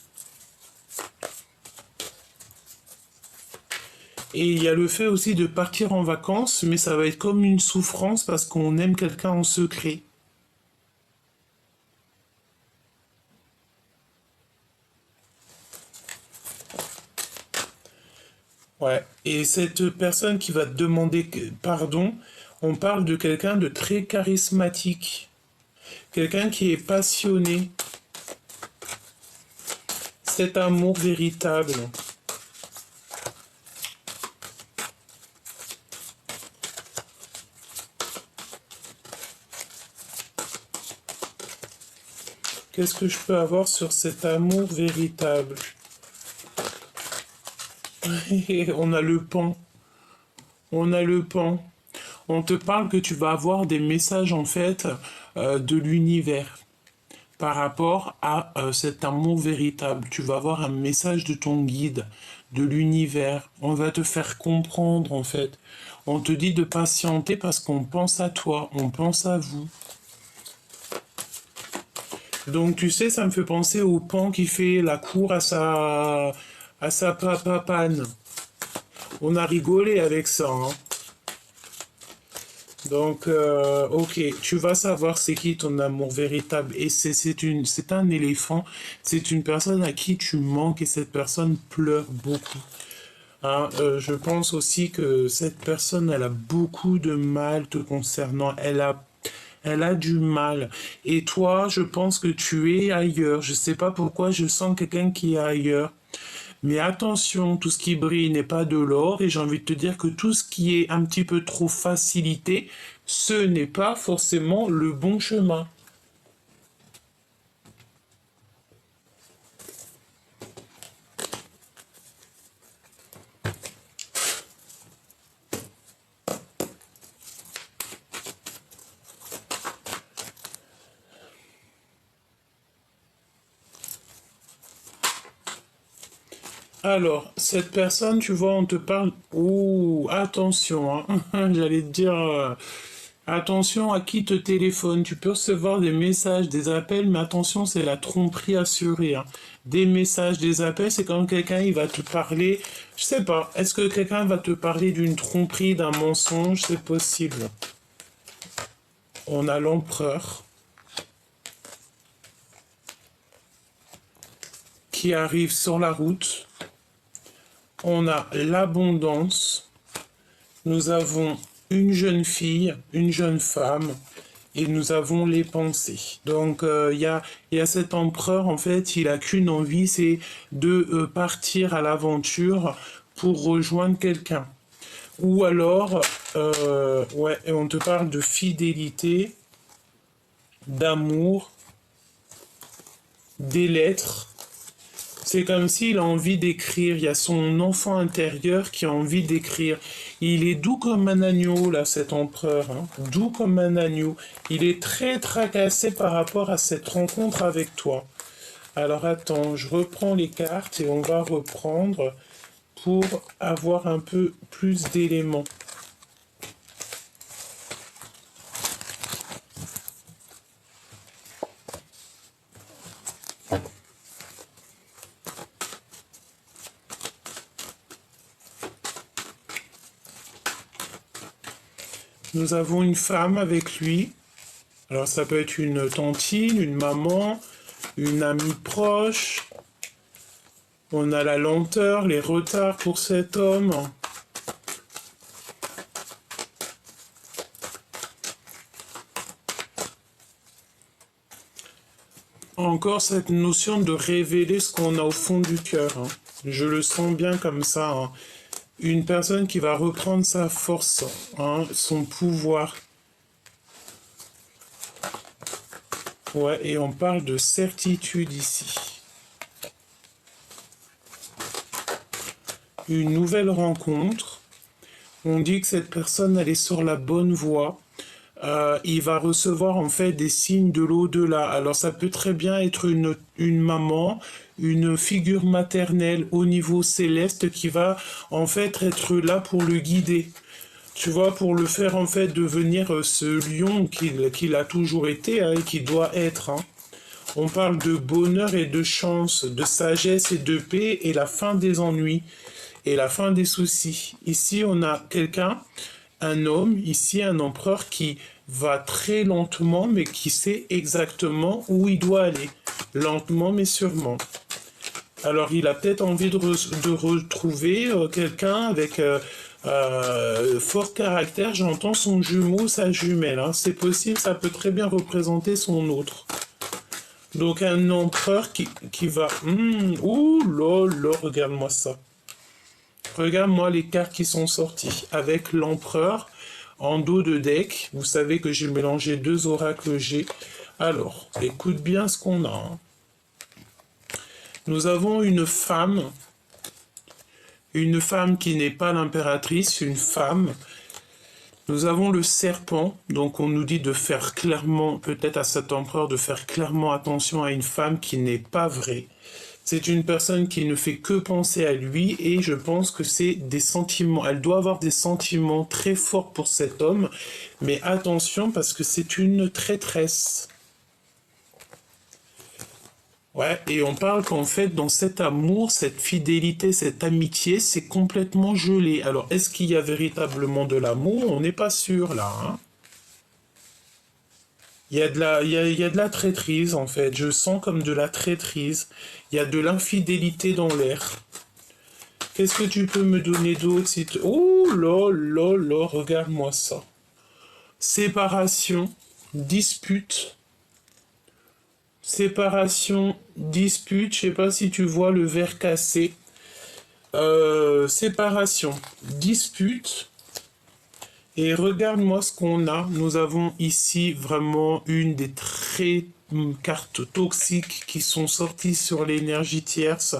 Et il y a le fait aussi de partir en vacances, mais ça va être comme une souffrance parce qu'on aime quelqu'un en secret. Ouais. Et cette personne qui va te demander pardon, on parle de quelqu'un de très charismatique, quelqu'un qui est passionné, cet amour véritable. Qu'est-ce que je peux avoir sur cet amour véritable? On a le pan. On a le pan. On te parle que tu vas avoir des messages en fait de l'univers par rapport à cet amour véritable. Tu vas avoir un message de ton guide, de l'univers. On va te faire comprendre en fait. On te dit de patienter parce qu'on pense à toi, on pense à vous. Donc tu sais, ça me fait penser au pan qui fait la cour à sa papane. On a rigolé avec ça, hein. Donc, ok, tu vas savoir c'est qui ton amour véritable. Et c'est un éléphant, c'est une personne à qui tu manques et cette personne pleure beaucoup. Hein, je pense aussi que cette personne, elle a beaucoup de mal te concernant. Elle a du mal. Et toi, je pense que tu es ailleurs. Je sais pas pourquoi, je sens quelqu'un qui est ailleurs. Mais attention, tout ce qui brille n'est pas de l'or, et j'ai envie de te dire que tout ce qui est un petit peu trop facilité, ce n'est pas forcément le bon chemin. Alors, cette personne, tu vois, on te parle... Ouh, attention, hein. J'allais te dire... attention à qui te téléphone. Tu peux recevoir des messages, des appels, mais attention, c'est la tromperie assurée, hein. Des messages, des appels, c'est quand quelqu'un il va te parler. Je sais pas. Est-ce que quelqu'un va te parler d'une tromperie, d'un mensonge? C'est possible. On a l'empereur qui arrive sur la route. On a l'abondance. Nous avons une jeune fille, une jeune femme, et nous avons les pensées. Donc il y a cet empereur, en fait, il a qu'une envie, c'est de partir à l'aventure pour rejoindre quelqu'un. Ou alors, ouais, et on te parle de fidélité, d'amour, des lettres. C'est comme s'il a envie d'écrire. Il y a son enfant intérieur qui a envie d'écrire. Il est doux comme un agneau, là, cet empereur, hein. Doux comme un agneau. Il est très tracassé par rapport à cette rencontre avec toi. Alors attends, je reprends les cartes et on va reprendre pour avoir un peu plus d'éléments. Nous avons une femme avec lui. Alors ça peut être une tantine, une maman, une amie proche. On a la lenteur, les retards pour cet homme. Encore cette notion de révéler ce qu'on a au fond du cœur, hein. Je le sens bien comme ça, hein. Une personne qui va reprendre sa force, hein, son pouvoir. Ouais, et on parle de certitude ici. Une nouvelle rencontre. On dit que cette personne, elle est sur la bonne voie. Il va recevoir en fait des signes de l'au-delà. Alors ça peut très bien être une maman, une figure maternelle au niveau céleste qui va en fait être là pour le guider. Tu vois, pour le faire en fait devenir ce lion qu'il a toujours été, hein, et qui doit être, hein. On parle de bonheur et de chance, de sagesse et de paix et la fin des ennuis et la fin des soucis. Ici, on a quelqu'un, un homme, ici un empereur qui va très lentement mais qui sait exactement où il doit aller. Lentement mais sûrement. Alors il a peut-être envie de retrouver quelqu'un avec fort caractère. J'entends son jumeau, sa jumelle, hein. C'est possible, ça peut très bien représenter son autre. Donc un empereur qui va... ouh là là, regarde-moi ça. Regarde-moi les cartes qui sont sorties. Avec l'empereur, En dos de deck, vous savez que j'ai mélangé 2 oracles G. Alors, écoute bien ce qu'on a. Hein. Nous avons une femme qui n'est pas l'impératrice, une femme. Nous avons le serpent, donc on nous dit de faire clairement, peut-être à cet empereur, de faire clairement attention à une femme qui n'est pas vraie. C'est une personne qui ne fait que penser à lui et je pense que c'est des sentiments. Elle doit avoir des sentiments très forts pour cet homme, mais attention parce que c'est une traîtresse. Ouais, et on parle qu'en fait, dans cet amour, cette fidélité, cette amitié, c'est complètement gelé. Alors, est-ce qu'il y a véritablement de l'amour? On n'est pas sûr, là. Hein. Il y a de la traîtrise, en fait. Je sens comme de la traîtrise. Il y a de l'infidélité dans l'air. Qu'est-ce que tu peux me donner d'autre si tu... Oh là là là, regarde-moi ça. Séparation, dispute. Séparation, dispute, je sais pas si tu vois le verre cassé. Séparation, dispute. Et regarde-moi ce qu'on a. Nous avons ici vraiment une des cartes toxiques qui sont sorties sur l'énergie tierce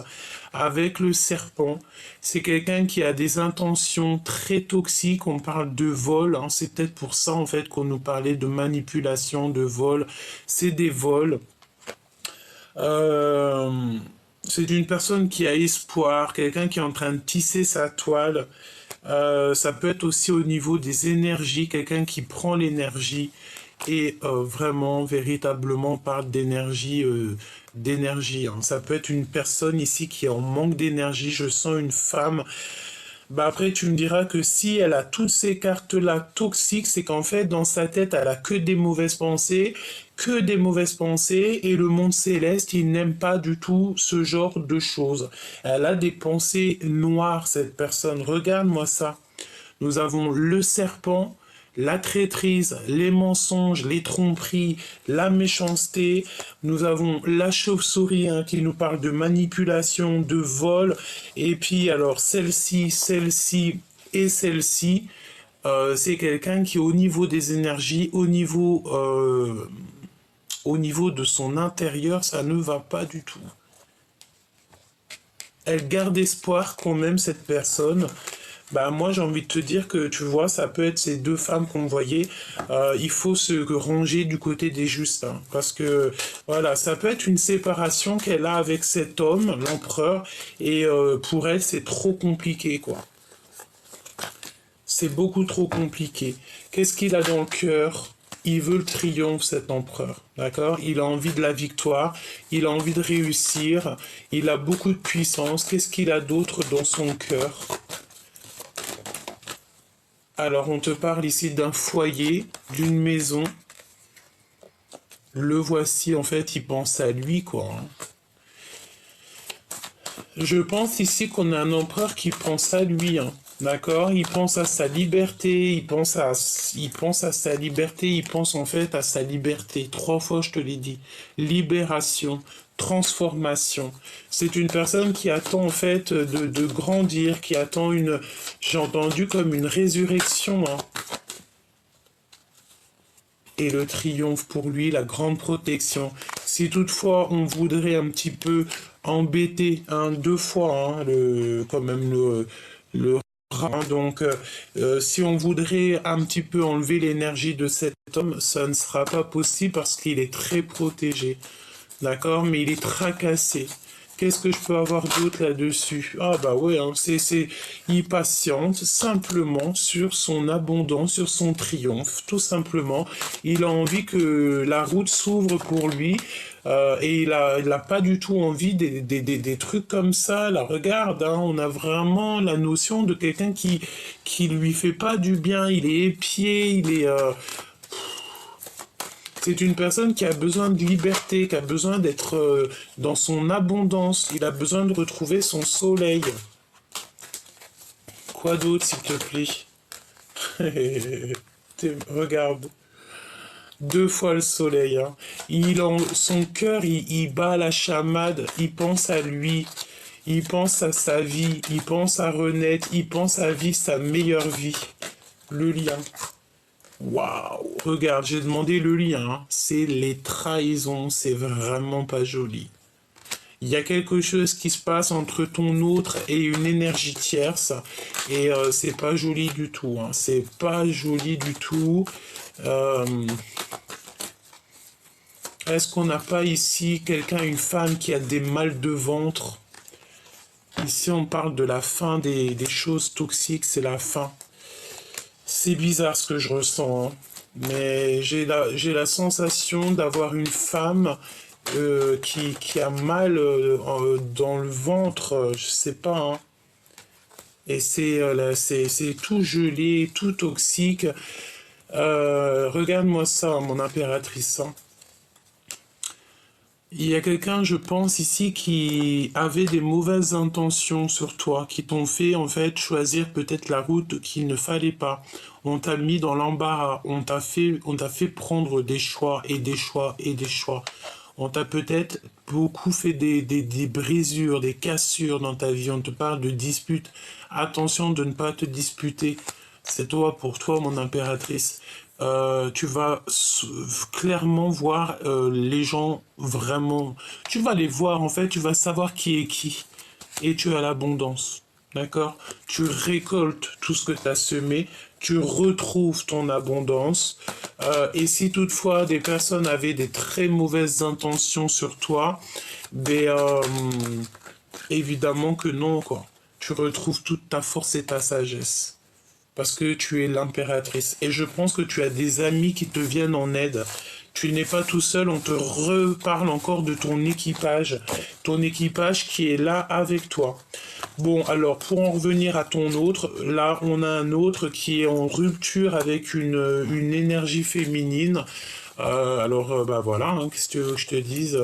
avec le serpent. C'est quelqu'un qui a des intentions très toxiques. On parle de vol. Hein. C'est peut-être pour ça en fait qu'on nous parlait de manipulation, de vol. C'est des vols. C'est une personne qui a espoir, quelqu'un qui est en train de tisser sa toile. Ça peut être aussi au niveau des énergies, quelqu'un qui prend l'énergie et vraiment, véritablement parle d'énergie. Hein. Ça peut être une personne ici qui est en manque d'énergie. Je sens une femme. Bah après, tu me diras que si elle a toutes ces cartes-là toxiques, c'est qu'en fait, dans sa tête, elle a que des mauvaises pensées, et le monde céleste, il n'aime pas du tout ce genre de choses. Elle a des pensées noires, cette personne. Regarde-moi ça. Nous avons le serpent, la traîtrise, les mensonges, les tromperies, la méchanceté. Nous avons la chauve-souris hein, qui nous parle de manipulation, de vol. Et puis alors celle-ci et celle-ci, c'est quelqu'un qui au niveau des énergies, au niveau de son intérieur, ça ne va pas du tout. Elle garde espoir qu'on aime cette personne. Bah moi j'ai envie de te dire que tu vois ça peut être ces deux femmes qu'on voyait, il faut se ranger du côté des justes hein, parce que voilà ça peut être une séparation qu'elle a avec cet homme l'empereur et pour elle c'est trop compliqué quoi, c'est beaucoup trop compliqué. Qu'est-ce qu'il a dans le cœur? Il veut le triomphe cet empereur, d'accord? Il a envie de la victoire, il a envie de réussir, il a beaucoup de puissance. Qu'est-ce qu'il a d'autre dans son cœur? Alors, on te parle ici d'un foyer, d'une maison. Le voici, en fait, il pense à lui, quoi. Je pense ici qu'on a un empereur qui pense à lui, hein. D'accord? Il pense à sa liberté, il pense à sa liberté, il pense en fait à sa liberté. 3 fois, je te l'ai dit. Libération, transformation. C'est une personne qui attend en fait de grandir, qui attend j'ai entendu comme une résurrection, hein. Et le triomphe pour lui, la grande protection. Si toutefois on voudrait un petit peu embêter, hein, 2 fois, hein, quand même le rat, donc si on voudrait un petit peu enlever l'énergie de cet homme, ça ne sera pas possible parce qu'il est très protégé. D'accord, mais il est tracassé. Qu'est-ce que je peux avoir d'autre là-dessus? Ah bah ouais, hein, il patiente simplement sur son abondance, sur son triomphe, tout simplement. Il a envie que la route s'ouvre pour lui et il a pas du tout envie des trucs comme ça. Là, regarde, hein, on a vraiment la notion de quelqu'un qui lui fait pas du bien. Il est épié, il est c'est une personne qui a besoin de liberté, qui a besoin d'être dans son abondance. Il a besoin de retrouver son soleil. Quoi d'autre, s'il te plaît? Regarde. 2 fois le soleil. Hein. Son cœur, il bat la chamade. Il pense à lui. Il pense à sa vie. Il pense à renaître. Il pense à vivre sa meilleure vie. Le lien. Waouh, regarde, j'ai demandé le lien, hein. C'est les trahisons, c'est vraiment pas joli. Il y a quelque chose qui se passe entre ton autre et une énergie tierce, et c'est pas joli du tout, hein. C'est pas joli du tout. Euh, Est-ce qu'on n'a pas ici quelqu'un, une femme qui a des mal de ventre? Ici, on parle de la fin des choses toxiques, c'est la fin. C'est bizarre ce que je ressens, hein. Mais j'ai la sensation d'avoir une femme qui a mal dans le ventre, je sais pas, hein. Et c'est tout gelé, tout toxique. Regarde-moi ça, mon impératrice, hein. Il y a quelqu'un, je pense, ici qui avait des mauvaises intentions sur toi, qui t'ont fait, en fait, choisir peut-être la route qu'il ne fallait pas. On t'a mis dans l'embarras, on t'a fait prendre des choix et des choix et des choix. On t'a peut-être beaucoup fait des brisures, des cassures dans ta vie. On te parle de disputes. Attention de ne pas te disputer. C'est toi, pour toi, mon impératrice. Tu vas clairement voir les gens vraiment. Tu vas les voir, en fait, tu vas savoir qui est qui. Et tu as l'abondance. D'accord? Tu récoltes tout ce que tu as semé, tu retrouves ton abondance. Et si toutefois des personnes avaient des très mauvaises intentions sur toi, ben, évidemment que non, quoi. Tu retrouves toute ta force et ta sagesse parce que tu es l'impératrice. Et je pense que tu as des amis qui te viennent en aide. Tu n'es pas tout seul, on te reparle encore de ton équipage qui est là avec toi. Bon, alors pour en revenir à ton autre, là on a un autre qui est en rupture avec une énergie féminine. Bah voilà, hein, qu'est-ce que tu veux que je te dise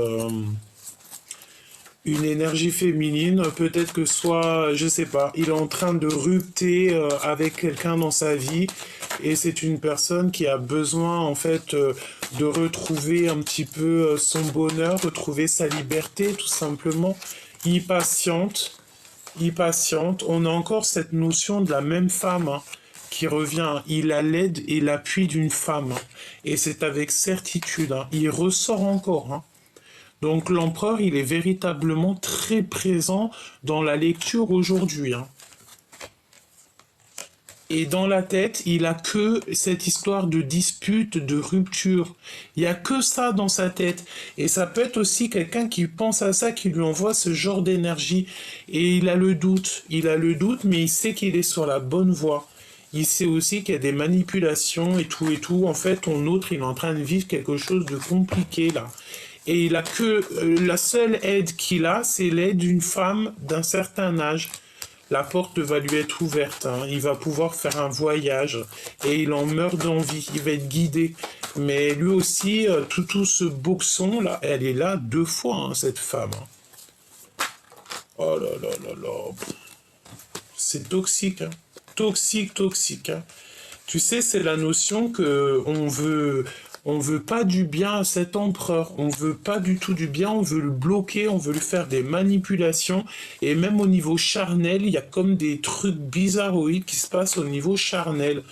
une énergie féminine, peut-être que soit, je sais pas, il est en train de rupter avec quelqu'un dans sa vie et c'est une personne qui a besoin en fait de retrouver un petit peu son bonheur, retrouver sa liberté tout simplement. Impatiente, impatiente. On a encore cette notion de la même femme, hein, qui revient. Il a l'aide et l'appui d'une femme, hein, et c'est avec certitude, hein. Il ressort encore, hein. Donc l'empereur, il est véritablement très présent dans la lecture aujourd'hui, hein. Et dans la tête, il a que cette histoire de dispute, de rupture. Il y a que ça dans sa tête. Et ça peut être aussi quelqu'un qui pense à ça, qui lui envoie ce genre d'énergie. Et il a le doute. Il a le doute, mais il sait qu'il est sur la bonne voie. Il sait aussi qu'il y a des manipulations et tout et tout. En fait, ton autre, il est en train de vivre quelque chose de compliqué là. Et il a que la seule aide qu'il a, c'est l'aide d'une femme d'un certain âge. La porte va lui être ouverte, hein. Il va pouvoir faire un voyage et il en meurt d'envie. Il va être guidé. Mais lui aussi, tout ce boxon là, elle est là 2 fois, hein, cette femme, hein. Oh là là là là. C'est toxique, hein. Toxique, toxique, hein. Tu sais, c'est la notion que on veut pas du bien à cet empereur. On veut pas du tout du bien. On veut le bloquer. On veut lui faire des manipulations. Et même au niveau charnel, il y a comme des trucs bizarroïdes qui se passent au niveau charnel.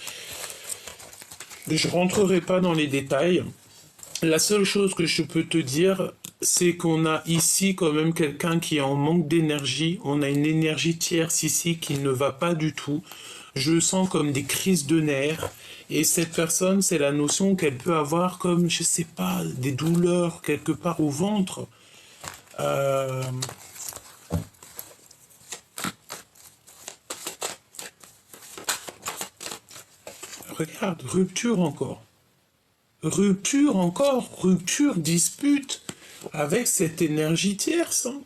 Je rentrerai pas dans les détails. La seule chose que je peux te dire, c'est qu'on a ici quand même quelqu'un qui est en manque d'énergie. On a une énergie tierce ici qui ne va pas du tout. Je sens comme des crises de nerfs. Et cette personne, c'est la notion qu'elle peut avoir comme, je sais pas, des douleurs quelque part au ventre. Euh, Regarde, rupture encore. Rupture encore, rupture, dispute avec cette énergie tierce, hein.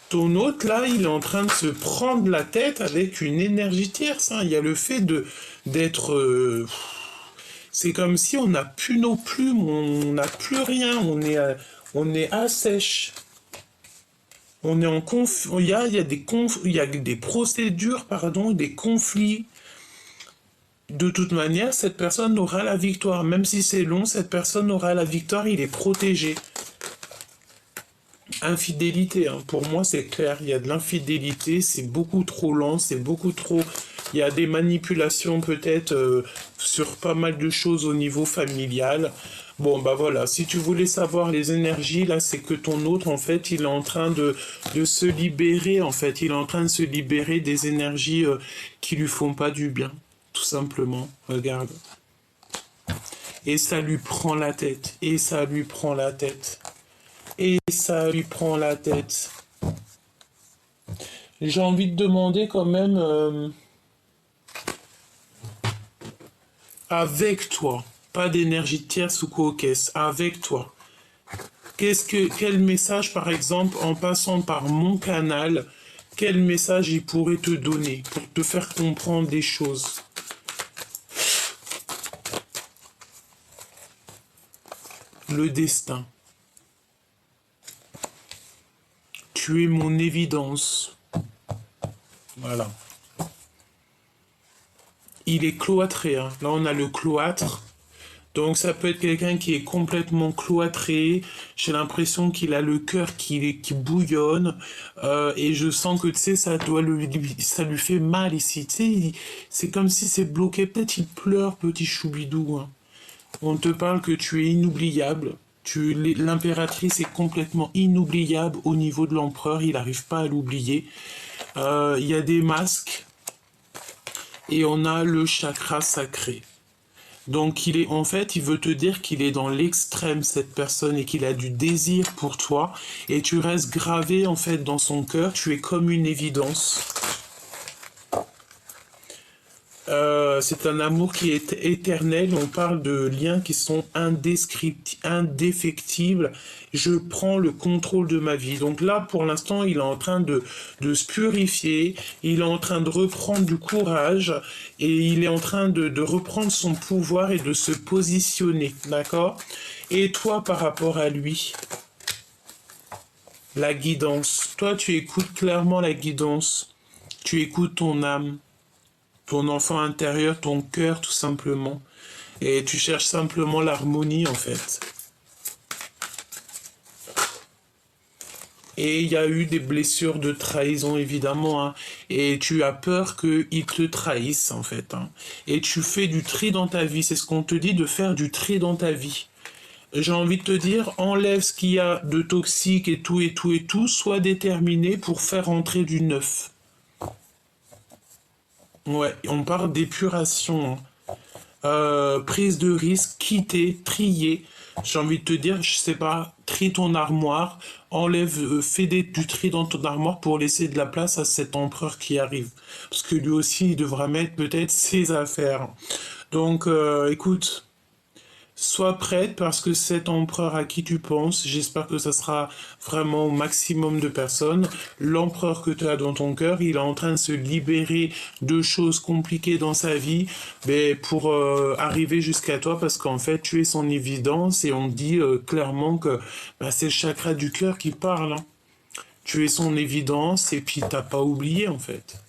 Ton hôte, là, il est en train de se prendre la tête avec une énergie tierce, hein. Il y a le fait d'être... c'est comme si on n'a plus nos plumes, on n'a plus rien, on est à sèche. On est en il y a il y a des procédures, pardon, des conflits. De toute manière, cette personne aura la victoire. Même si c'est long, cette personne aura la victoire, il est protégé. Infidélité, hein. Pour moi c'est clair, il y a de l'infidélité, c'est beaucoup trop lent, c'est beaucoup trop... Il y a des manipulations peut-être sur pas mal de choses au niveau familial. Bon, bah voilà, si tu voulais savoir les énergies, là, c'est que ton autre, en fait, il est en train de se libérer, en fait. Il est en train de se libérer des énergies qui lui font pas du bien, tout simplement. Regarde. Et ça lui prend la tête, et ça lui prend la tête, et ça lui prend la tête. J'ai envie de demander quand même, avec toi, pas d'énergie tierce ou coquesse, avec toi. Quel message, par exemple, en passant par mon canal, quel message il pourrait te donner pour te faire comprendre des choses? Le destin. Tu es mon évidence. Voilà. Il est cloîtré, hein. Là, on a le cloître. Donc, ça peut être quelqu'un qui est complètement cloîtré. J'ai l'impression qu'il a le cœur qui bouillonne. Et je sens que, tu sais, ça lui fait mal ici. Tu sais, c'est comme si c'est bloqué. Peut-être il pleure, petit choubidou, hein. On te parle que tu es inoubliable. L'impératrice est complètement inoubliable au niveau de l'empereur. Il n'arrive pas à l'oublier. Il y a des masques. Et on a le chakra sacré. Donc en fait, il veut te dire qu'il est dans l'extrême, cette personne, et qu'il a du désir pour toi, et tu restes gravé en fait dans son cœur, tu es comme une évidence. C'est un amour qui est éternel, on parle de liens qui sont indéfectibles. Je prends le contrôle de ma vie. Donc là, pour l'instant, il est en train de se purifier, il est en train de reprendre du courage, et il est en train de reprendre son pouvoir et de se positionner, d'accord? Et toi, par rapport à lui, la guidance. Toi, tu écoutes clairement la guidance. Tu écoutes ton âme, ton enfant intérieur, ton cœur, tout simplement. Et tu cherches simplement l'harmonie, en fait. Et il y a eu des blessures de trahison, évidemment, hein. Et tu as peur qu'ils te trahissent, en fait, hein. Et tu fais du tri dans ta vie. C'est ce qu'on te dit, de faire du tri dans ta vie. J'ai envie de te dire, enlève ce qu'il y a de toxique et tout, et tout, et tout. Sois déterminé pour faire entrer du neuf. Ouais, on parle d'épuration, hein. Prise de risque, quitter, trier. J'ai envie de te dire, je sais pas, trie ton armoire, enlève, fais du tri dans ton armoire pour laisser de la place à cet empereur qui arrive. Parce que lui aussi, il devra mettre peut-être ses affaires. Donc, écoute, sois prête parce que cet empereur à qui tu penses, j'espère que ça sera vraiment au maximum de personnes. L'empereur que tu as dans ton cœur, il est en train de se libérer de choses compliquées dans sa vie, mais pour arriver jusqu'à toi parce qu'en fait tu es son évidence et on dit clairement que bah, c'est le chakra du cœur qui parle, hein. Tu es son évidence et puis t'as pas oublié en fait.